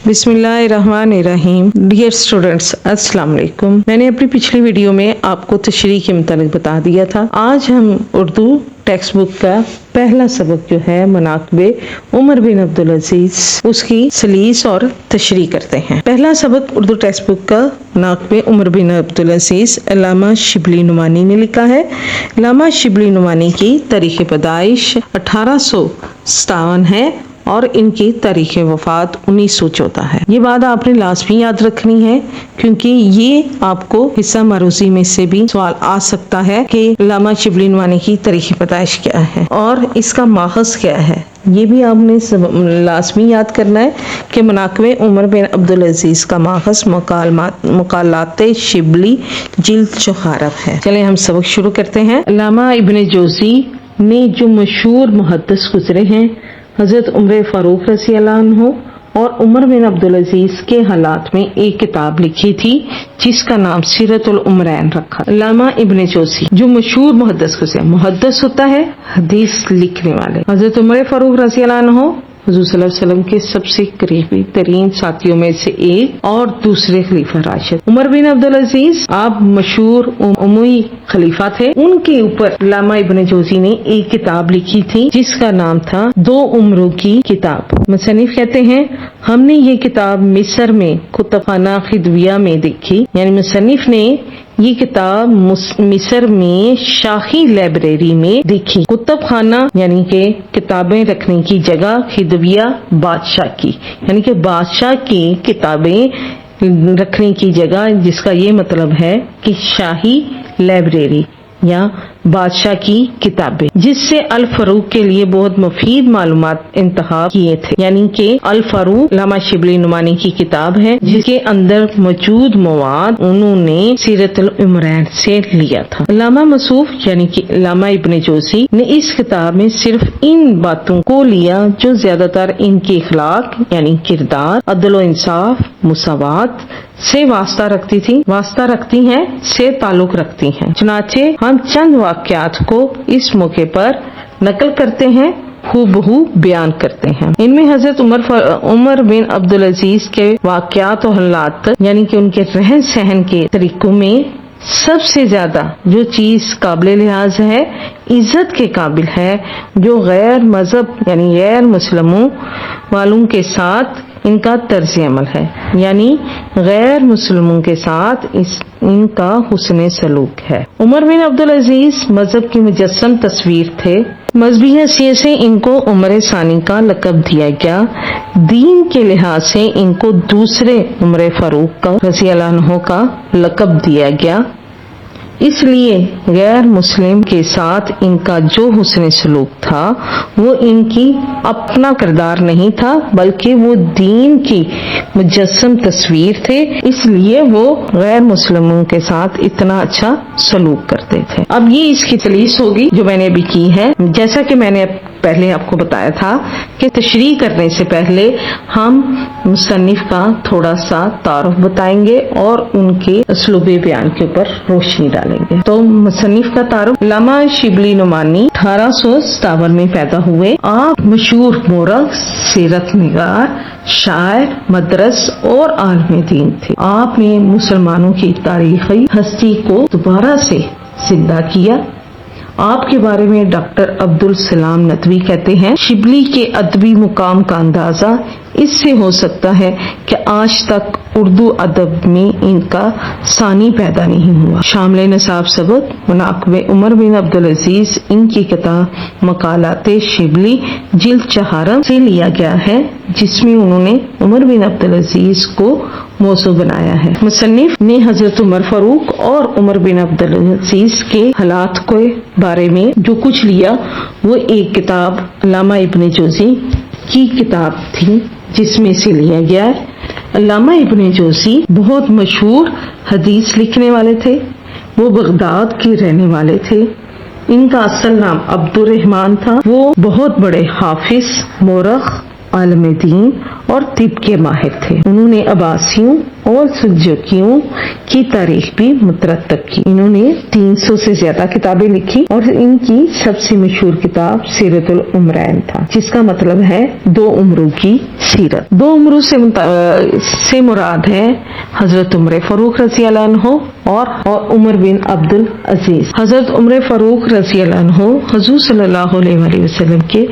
بسم اللہ الرحمن الرحیم۔ ڈیئر اسٹوڈینٹس، السلام علیکم۔ میں نے اپنی پچھلی ویڈیو میں آپ کو تشریح کے متعلق بتا دیا تھا۔ آج ہم اردو ٹیکسٹ بک کا پہلا سبق جو ہے مناقب عمر بن عبدالعزیز، اس کی سلیس اور تشریح کرتے ہیں۔ پہلا سبق اردو ٹیکسٹ بک کا مناقب عمر بن عبدالعزیز علامہ شبلی نعمانی نے لکھا ہے۔ علامہ شبلی نعمانی کی تاریخ پیدائش 1857 ہے اور ان کی تاریخ وفات 1914 ہے۔ یہ بات آپ نے لازمی یاد رکھنی ہے کیونکہ یہ آپ کو حصہ معروضی میں سے بھی سوال آ سکتا ہے کہ علامہ شبلی نعمانی کی تاریخ پیدائش کیا ہے اور اس کا ماخذ کیا ہے۔ یہ بھی آپ نے لازمی یاد کرنا ہے کہ مناقب عمر بن عبدالعزیز کا ماخذ مقالات شبلی جلد 4 ہے۔ چلیں ہم سبق شروع کرتے ہیں۔ علامہ ابن جوزی نے جو مشہور محدث گزرے ہیں حضرت عمر فاروق رضی اللہ عنہ اور عمر بن عبدالعزیز کے حالات میں ایک کتاب لکھی تھی جس کا نام سیرت العمرین رکھا۔ علامہ ابن جوزی جو مشہور محدث گزرے، محدث ہوتا ہے حدیث لکھنے والے۔ حضرت عمر فاروق رضی اللہ عنہ حضور صلی اللہ علیہ وسلم کے سب سے قریبی ترین ساتھیوں میں سے ایک اور دوسرے خلیفہ راشد۔ عمر بن عبدالعزیز آپ مشہور اموی خلیفہ تھے۔ ان کے اوپر علامہ ابن جوزی نے ایک کتاب لکھی تھی جس کا نام تھا 2 عمروں کی کتاب۔ مصنف کہتے ہیں ہم نے یہ کتاب مصر میں کتب خانہ خدویہ میں دیکھی، یعنی مصنف نے یہ کتاب مصر میں شاہی لائبریری میں دیکھی۔ کتب خانہ یعنی کہ کتابیں رکھنے کی جگہ، خدویہ بادشاہ کی یعنی کہ بادشاہ کی کتابیں رکھنے کی جگہ، جس کا یہ مطلب ہے کہ شاہی لائبریری یا بادشاہ کی کتابیں، جس سے الفاروق کے لیے بہت مفید معلومات انتخاب کیے تھے۔ یعنی کہ الفاروق علامہ شبلی نعمانی کی کتاب ہے جس کے اندر موجود مواد انہوں نے سیرت العمرین سے لیا تھا۔ علامہ مصوف یعنی کہ علامہ ابن جوزی نے اس کتاب میں صرف ان باتوں کو لیا جو زیادہ تر ان کے اخلاق یعنی کردار، عدل و انصاف، مساوات سے واسطہ رکھتی ہیں سے تعلق رکھتی ہیں۔ چنانچہ ہم چند واقعات کو اس موقع پر نقل کرتے ہیں، ہو بیان کرتے ہیں۔ ان میں حضرت عمر بن عبدالعزیز کے واقعات و حالات یعنی کہ ان کے رہن سہن کے طریقوں میں سب سے زیادہ جو چیز قابل لحاظ ہے، عزت کے قابل ہے، جو غیر مذہب یعنی غیر مسلموں والوں کے ساتھ ان کا طرز عمل ہے، یعنی غیر مسلموں کے ساتھ ان کا حسن سلوک ہے۔ عمر بن عبدالعزیز مذہب کی مجسم تصویر تھے۔ مذہبی حیثیت سے ان کو عمر ثانی کا لقب دیا گیا۔ دین کے لحاظ سے ان کو دوسرے عمر فاروق کا رضی اللہ عنہ کا لقب دیا گیا۔ اس لیے غیر مسلم کے ساتھ ان کا جو حسن سلوک تھا وہ ان کی اپنا کردار نہیں تھا بلکہ وہ دین کی مجسم تصویر تھے، اس لیے وہ غیر مسلموں کے ساتھ اتنا اچھا سلوک کرتے تھے۔ اب یہ اس کی تلیس ہوگی جو میں نے ابھی کی ہے۔ جیسا کہ میں نے پہلے آپ کو بتایا تھا کہ تشریح کرنے سے پہلے ہم مصنف کا تھوڑا سا تعارف بتائیں گے اور ان کے اسلوب بیان کے اوپر روشنی ڈالیں گے۔ تو مصنف کا تعارف، علامہ شبلی نعمانی 1857 میں پیدا ہوئے۔ آپ مشہور مورخ، سیرت نگار، شاعر، مدرس اور عالم دین تھے۔ آپ نے مسلمانوں کی تاریخی ہستی کو دوبارہ سے زندہ کیا۔ آپ کے بارے میں ڈاکٹر عبدالسلام ندوی کہتے ہیں شبلی کے ادبی مقام کا اندازہ اس سے ہو سکتا ہے کہ آج تک اردو ادب میں ان کا ثانی پیدا نہیں ہوا۔ شامل نصاب سبق مناقب عمر بن عبدالعزیز ان کی کتاب مقالات شبلی جلد 4 سے لیا گیا ہے جس میں انہوں نے عمر بن عبدالعزیز کو موضوع بنایا ہے۔ مصنف نے حضرت عمر فاروق اور عمر بن عبدالعزیز کے حالات کے بارے میں جو کچھ لیا وہ ایک کتاب علامہ ابن جوزی کی کتاب تھی جس میں سے لیا گیا ہے۔ علامہ ابن جوزی بہت مشہور حدیث لکھنے والے تھے۔ وہ بغداد کے رہنے والے تھے۔ ان کا اصل نام عبد الرحمن تھا۔ وہ بہت بڑے حافظ، مورخ، عالم دین اور طب کے ماہر تھے۔ انہوں نے عباسیوں اور سلجوکیوں کی تاریخ بھی مترتب کی۔ انہوں نے 300 سے زیادہ کتابیں لکھی اور ان کی سب سے مشہور کتاب سیرت العمرین تھا، جس کا مطلب ہے 2 عمروں کی سیرت۔ 2 عمروں سے مراد ہے حضرت عمر فاروق رضی اللہ عنہ اور عمر بن عبد العزیز۔ حضرت عمر فاروق رضی اللہ عنہ حضور صلی اللہ علیہ وآلہ وسلم کے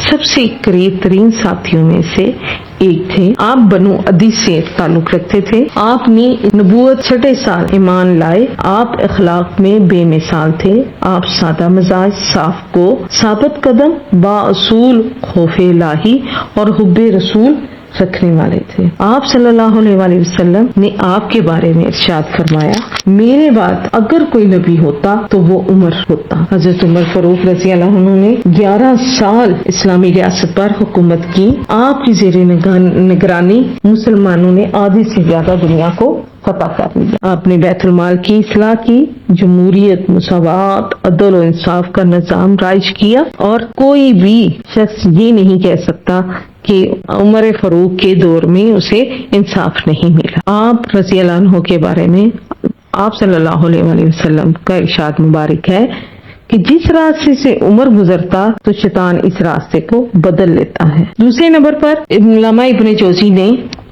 سب سے قریب ترین ساتھیوں میں سے ایک تھے۔ آپ بنو عدی سے تعلق رکھتے تھے۔ آپ نے نبوت 6 سال ایمان لائے۔ آپ اخلاق میں بے مثال تھے۔ آپ سادہ مزاج، صاف کو، ثابت قدم، با اصول خوف الہی اور حب رسول رکھنے والے تھے۔ آپ صلی اللہ علیہ وآلہ وسلم نے آپ کے بارے میں ارشاد فرمایا، میرے بعد اگر کوئی نبی ہوتا تو وہ عمر ہوتا۔ حضرت عمر فاروق رضی اللہ عنہ نے 11 سال اسلامی ریاست پر حکومت کی۔ آپ کی زیر نگرانی مسلمانوں نے آدھی سے زیادہ دنیا کو فتح کر لیا۔ آپ نے بیت المال کی اصلاح کی، جمہوریت، مساوات، عدل و انصاف کا نظام رائج کیا، اور کوئی بھی شخص یہ نہیں کہہ سکتا کہ عمر فاروق کے دور میں اسے انصاف نہیں ملا۔ آپ رضی اللہ عنہ کے بارے میں آپ صلی اللہ علیہ وآلہ وسلم کا ارشاد مبارک ہے کہ جس راستے سے عمر گزرتا تو شیطان اس راستے کو بدل لیتا ہے۔ دوسرے نمبر پر علامہ ابن جوزی نے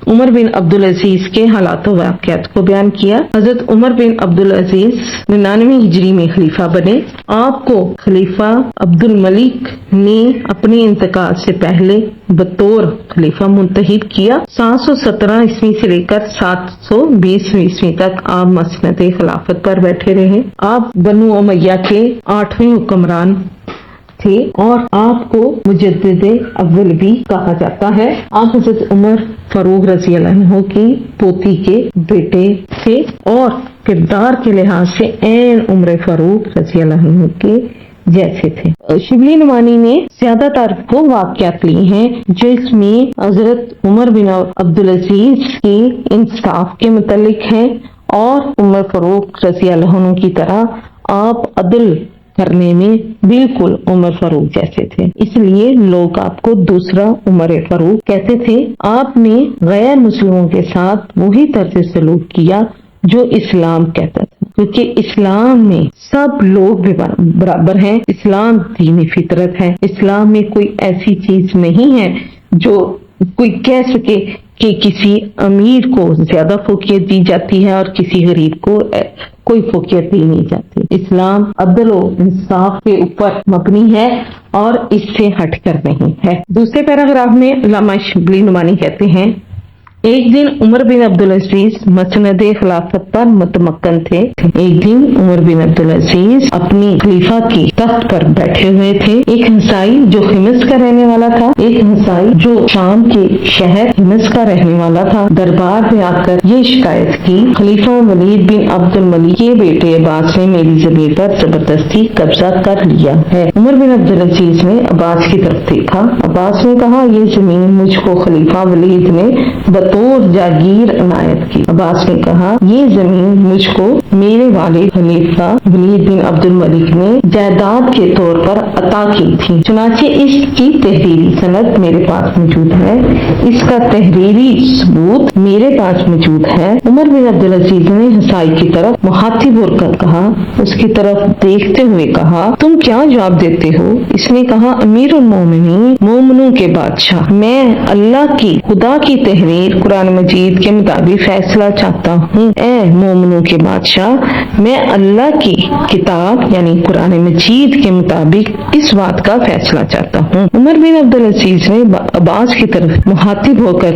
عمر بن عبد العزیز کے حالات و واقعات کو بیان کیا۔ حضرت عمر بن عبد العزیز 99 ہجری میں خلیفہ بنے۔ آپ کو خلیفہ عبد الملک نے اپنے انتقال سے پہلے بطور خلیفہ منتخب کیا۔ 717 عیسوی سے لے کر 720 عیسوی تک آپ مسند خلافت پر بیٹھے رہے۔ آپ بنو امیہ کے 8ویں حکمران تھے اور آپ کو مجدد اول بھی کہا جاتا ہے۔ آپ حضرت عمر فاروق رضی اللہ عنہ کی پوتی کے بیٹے تھے اور کردار کے لحاظ سے عین عمر فاروق رضی اللہ عنہ کے جیسے تھے۔ شبلی نعمانی نے زیادہ تر وہ واقعات لی ہیں جو اس میں حضرت عمر بن عبد العزیز کے انصاف کے متعلق ہیں، اور عمر فاروق رضی اللہ عنہ کی طرح آپ عدل کرنے میں بالکل عمر فاروق جیسے تھے، اس لیے لوگ آپ کو دوسرا عمر فاروق کہتے تھے۔ آپ نے غیر مسلموں کے ساتھ وہی طرز سلوک کیا جو اسلام کہتا تھا، کیونکہ اسلام میں سب لوگ برابر ہیں۔ اسلام دین فطرت ہے۔ اسلام میں کوئی ایسی چیز نہیں ہے جو کوئی کہہ سکے کہ کسی امیر کو زیادہ فوقیت دی جاتی ہے اور کسی غریب کو کوئی فوقیت دی نہیں جاتی۔ اسلام عدل و انصاف کے اوپر مبنی ہے اور اس سے ہٹ کر نہیں ہے۔ دوسرے پیراگراف میں علامہ شبلی نعمانی کہتے ہیں، ایک دن عمر بن عبد العزیز مسند خلافت پر متمکن تھے۔ ایک دن عمر بن عبد العزیز اپنی خلیفہ کی تخت پر بیٹھے ہوئے تھے۔ ایک ہمسائی جو حمص کا رہنے والا تھا، ایک ہمسائی جو شام کے شہر حمص کا رہنے والا تھا، دربار میں آ کر یہ شکایت کی، خلیفہ ولید بن عبد الملک کے بیٹے عباس نے میری زمین پر زبردستی قبضہ کر لیا ہے۔ عمر بن عبد العزیز نے عباس کی طرف دیکھا۔ عباس نے کہا، یہ زمین مجھ کو خلیفہ ولید نے بطور جاگیر عنایت کی۔ عباس نے کہا، یہ زمین مجھ کو میرے والد خلیفہ ولید بن عبد الملک نے جائیداد کے طور پر عطا کی تھی، چنانچہ اس کی تحریری سند میرے پاس موجود ہے، اس کا تحریری ثبوت میرے پاس موجود ہے۔ عمر بن عبد العزیز نے ہمسائی کی طرف محاتی بول کر کہا، اس کی طرف دیکھتے ہوئے کہا، تم کیا جواب دیتے ہو؟ اس نے کہا، امیر المومنین، مومنوں کے بادشاہ، میں اللہ کی خدا کی تحریر قرآن مجید کے مطابق فیصلہ چاہتا ہوں۔ اے مومنوں کے بادشاہ، میں اللہ کی کتاب یعنی قرآن مجید کے مطابق اس بات کا فیصلہ چاہتا ہوں۔ عمر بن عبد العزیز نے عباس کی طرف مخاطب ہو کر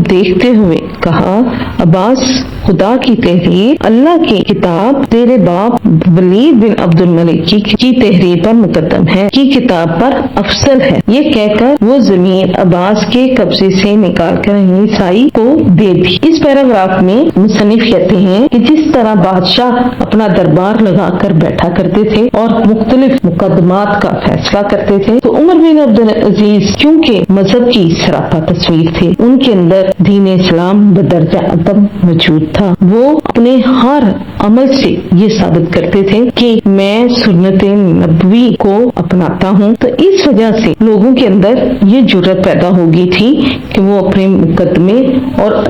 دیکھتے ہوئے کہا، عباس، خدا کی تحریر اللہ کی کتاب تیرے باپ ولید بن عبد الملک کی تحریر پر مقدم ہے، کی کتاب پر افضل ہے۔ یہ کہہ کر وہ زمین عباس کے قبضے سے نکال کر عیسائی کو دے دی۔ اس پیراگراف میں مصنف کہتے ہیں کہ جس طرح بادشاہ اپنا دربار لگا کر بیٹھا کرتے تھے اور مختلف مقدمات کا فیصلہ کرتے تھے، تو عمر بن عبد العزیز چونکہ مذہب کی سراپا تصویر تھے، ان کے اندر دین اسلام بدرجہ ادب موجود تھا۔ وہ اپنے ہر عمل سے یہ ثابت کرتے تھے کہ میں سنت نبوی کو اپناتا ہوں، تو اس وجہ سے لوگوں کے اندر یہ جرأت پیدا ہوگی تھی کہ وہ اپنے مقدمے اور